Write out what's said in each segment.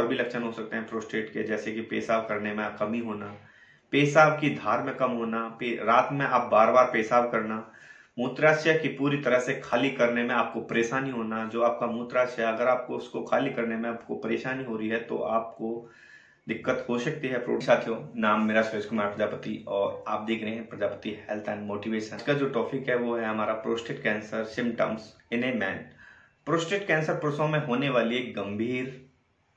और भी लक्षण हो सकते हैं प्रोस्टेट के, जैसे कि पेशाब करने में कमी होना, पेशाब की धार में कम होना, रात में आप बार बार पेशाब करना, मूत्राशय की पूरी तरह से खाली करने में आपको परेशानी होना। जो आपका मूत्राशय अगर आपको उसको खाली करने में आपको परेशानी हो रही है तो आपको दिक्कत हो सकती है। साथियों, नाम मेरा सुरेश कुमार प्रजापति और आप देख रहे हैं प्रजापति हेल्थ एंड मोटिवेशन। इसका जो टॉपिक है वो है हमारा prostate cancer symptoms in a man. Prostate cancer पुरुषों में होने वाली एक गंभीर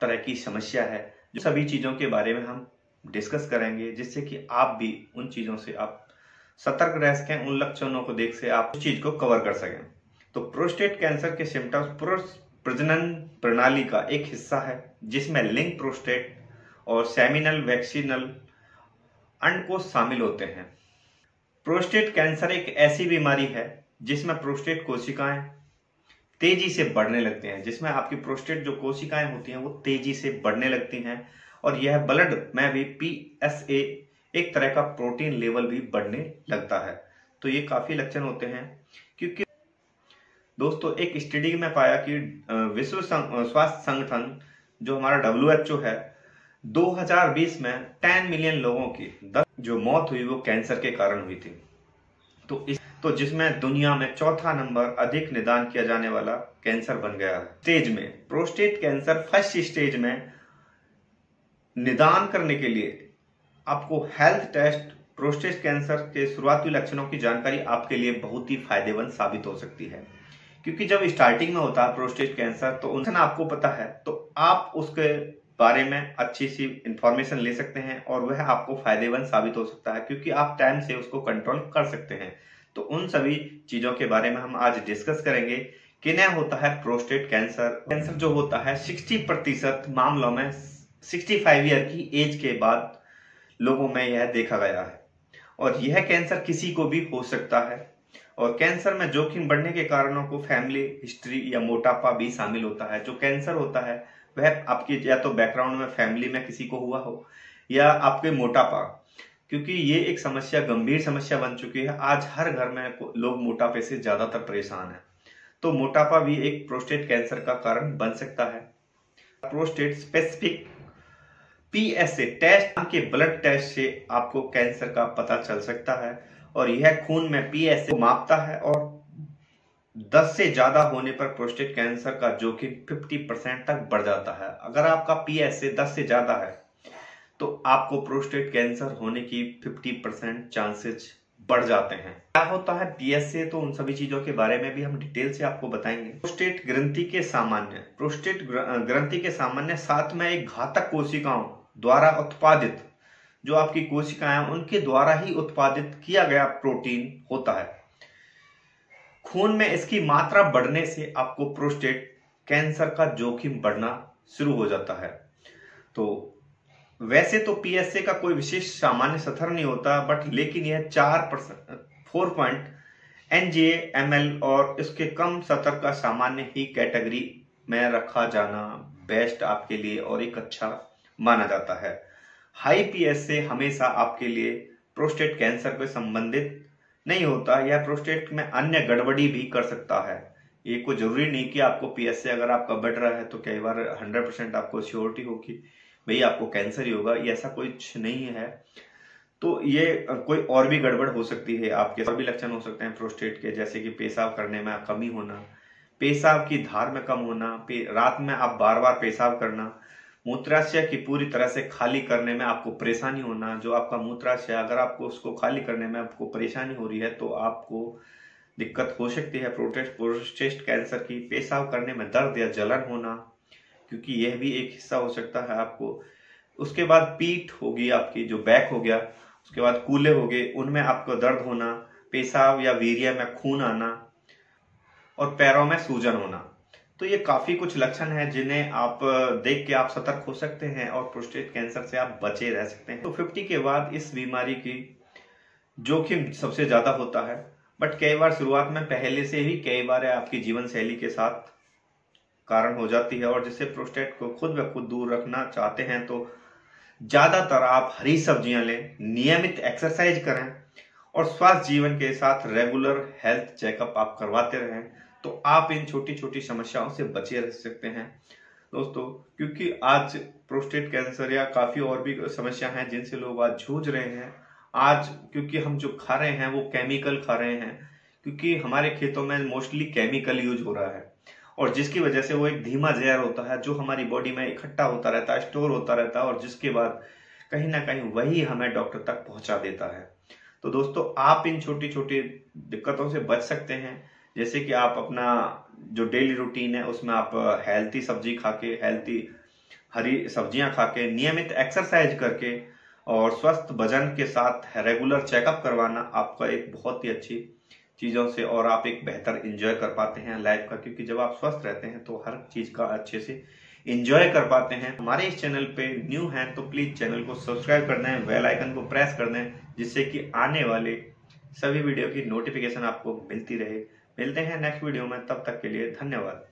तरह की समस्या है, जो सभी चीजों के बारे में हम डिस्कस करेंगे, जिससे कि आप भी उन चीजों से आप सतर्क रह सकें, उन लक्षणों को देख से आप उस चीज को कवर कर सकें। तो प्रोस्टेट कैंसर के सिम्टम्स पुरुष प्रजनन प्रणाली का एक हिस्सा है, जिसमें लिंग प्रोस्टेट और सेमिनल वैक्सीनल अंड को शामिल होते हैं। प्रोस्टेट कैंसर एक ऐसी बीमारी है जिसमें प्रोस्टेट कोशिकाएं तेजी से बढ़ने लगती हैं, जिसमें आपकी प्रोस्टेट जो कोशिकाएं होती हैं वो तेजी से बढ़ने लगती हैं, और यह ब्लड में भी PSA एक तरह का प्रोटीन लेवल भी बढ़ने लगता है। तो ये काफी लक्षण होते हैं, क्योंकि दोस्तों एक स्टडी में पाया कि विश्व स्वास्थ्य संगठन जो हमारा WHO है, 2020 में 10 मिलियन लोगों की जो मौत हुई वो कैंसर के कारण हुई थी। तो जिसमें दुनिया में चौथा नंबर अधिक निदान किया जाने वाला कैंसर बन गया है। स्टेज में प्रोस्टेट कैंसर फर्स्ट स्टेज में निदान करने के लिए आपको हेल्थ टेस्ट प्रोस्टेट कैंसर के शुरुआती लक्षणों की जानकारी आपके लिए बहुत ही फायदेमंद साबित हो सकती है, क्योंकि जब स्टार्टिंग में होता है प्रोस्टेट कैंसर तो उनसे आपको पता है तो आप उसके बारे में अच्छी सी इंफॉर्मेशन ले सकते हैं और वह आपको फायदेमंद साबित हो सकता है, क्योंकि आप टाइम से उसको कंट्रोल कर सकते हैं। तो उन सभी चीजों के बारे में हम आज डिस्कस करेंगे। किन्हें होता है प्रोस्टेट कैंसर। कैंसर जो होता है 60% मामलों में 65 ईयर की एज के बाद लोगों में यह देखा गया है, और यह कैंसर किसी को भी हो सकता है। और कैंसर में जोखिम बढ़ने के कारणों को फैमिली हिस्ट्री या मोटापा भी शामिल होता है। जो कैंसर होता है वह आपकी या तो बैकग्राउंड में फैमिली में किसी को हुआ हो, या आपके मोटापा, क्योंकि ये एक समस्या गंभीर समस्या बन चुकी है। आज हर घर में लोग मोटापे से ज्यादातर परेशान है, तो मोटापा भी एक प्रोस्टेट कैंसर का कारण बन सकता है। प्रोस्टेट स्पेसिफिक PSA टेस्ट के ब्लड टेस्ट से आपको कैंसर का पता चल सकता है, और यह खून में PSA को मापता है, और 10 से ज्यादा होने पर प्रोस्टेट कैंसर का जोखिम 50% तक बढ़ जाता है। अगर आपका PSA 10 से ज्यादा है तो आपको प्रोस्टेट कैंसर होने की 50% चांसेस बढ़ जाते हैं। क्या होता है PSA, तो उन सभी चीजों के बारे में भी हम डिटेल से आपको बताएंगे। प्रोस्टेट ग्रंथि के सामान्य साथ में एक घातक कोशिकाओं द्वारा उत्पादित, जो आपकी कोशिकाएं उनके द्वारा ही उत्पादित किया गया प्रोटीन होता है। खून में इसकी मात्रा बढ़ने से आपको प्रोस्टेट कैंसर का जोखिम बढ़ना शुरू हो जाता है। तो वैसे तो PSA का कोई विशेष सामान्य स्तर नहीं होता, बट लेकिन यह 4 पॉइंट NJ/ml और इसके कम स्तर का सामान्य ही कैटेगरी में रखा जाना बेस्ट आपके लिए और एक अच्छा माना जाता है। हाई PSA हमेशा आपके लिए प्रोस्टेट कैंसर से संबंधित नहीं होता, यह प्रोस्टेट में अन्य गड़बड़ी भी कर सकता है। ये कोई जरूरी नहीं कि आपको PSA अगर आपका बढ़ रहा है तो कई बार 100% आपको श्योरिटी होगी भाई आपको कैंसर ही होगा, ये ऐसा कुछ नहीं है। तो ये कोई और भी गड़बड़ हो सकती है आपके। और भी लक्षण हो सकते हैं प्रोस्टेट के, जैसे कि पेशाब करने में कमी होना, पेशाब की धार में कम होना, रात में आप बार बार पेशाब करना, मूत्राशय की पूरी तरह से खाली करने में आपको परेशानी होना। जो आपका मूत्राशय अगर आपको उसको खाली करने में आपको परेशानी हो रही है तो आपको दिक्कत हो सकती है प्रोस्टेट कैंसर की। पेशाब करने में दर्द या जलन होना, क्योंकि यह भी एक हिस्सा हो सकता है आपको। उसके बाद पीठ होगी आपकी, जो बैक हो गया, उसके बाद कूल्हे हो गए, उनमें आपको दर्द होना, पेशाब या वीर्य में खून आना, और पैरों में सूजन होना। तो ये काफी कुछ लक्षण हैं जिन्हें आप देख के आप सतर्क हो सकते हैं और प्रोस्टेट कैंसर से आप बचे रह सकते हैं। तो 50 के बाद इस बीमारी की जोखिम सबसे ज्यादा होता है, बट कई बार शुरुआत में पहले से ही कई बार आपकी जीवन शैली के साथ कारण हो जाती है, और जिससे प्रोस्टेट को खुद ब खुद दूर रखना चाहते हैं तो ज्यादातर आप हरी सब्जियां लें, नियमित एक्सरसाइज करें, और स्वास्थ्य जीवन के साथ रेगुलर हेल्थ चेकअप आप करवाते रहें, तो आप इन छोटी छोटी समस्याओं से बचे रह सकते हैं। दोस्तों, क्योंकि आज प्रोस्टेट कैंसर या काफी और भी समस्या हैं जिनसे लोग आज जूझ रहे हैं। आज क्योंकि हम जो खा रहे हैं वो केमिकल खा रहे हैं, क्योंकि हमारे खेतों में मोस्टली केमिकल यूज हो रहा है और जिसकी वजह से वो एक धीमा जहर होता है जो हमारी बॉडी में इकट्ठा होता रहता है, स्टोर होता रहता है और जिसके बाद कहीं ना कहीं वही हमें डॉक्टर तक पहुंचा देता है। तो दोस्तों, आप इन छोटी छोटी दिक्कतों से बच सकते हैं, जैसे कि आप अपना जो डेली रूटीन है उसमें आप हेल्थी सब्जी खा के, हेल्थी हरी सब्जियां खा के, नियमित एक्सरसाइज करके और स्वस्थ वजन के साथ रेगुलर चेकअप करवाना आपका एक बहुत ही अच्छी चीजों से, और आप एक बेहतर एंजॉय कर पाते हैं लाइफ का, क्योंकि जब आप स्वस्थ रहते हैं तो हर चीज का अच्छे से एंजॉय कर पाते हैं। हमारे इस चैनल पे न्यू हैं तो प्लीज चैनल को सब्सक्राइब कर दें, बेल आइकन को प्रेस कर दें, जिससे कि आने वाले सभी वीडियो की नोटिफिकेशन आपको मिलती रहे। मिलते हैं नेक्स्ट वीडियो में, तब तक के लिए धन्यवाद।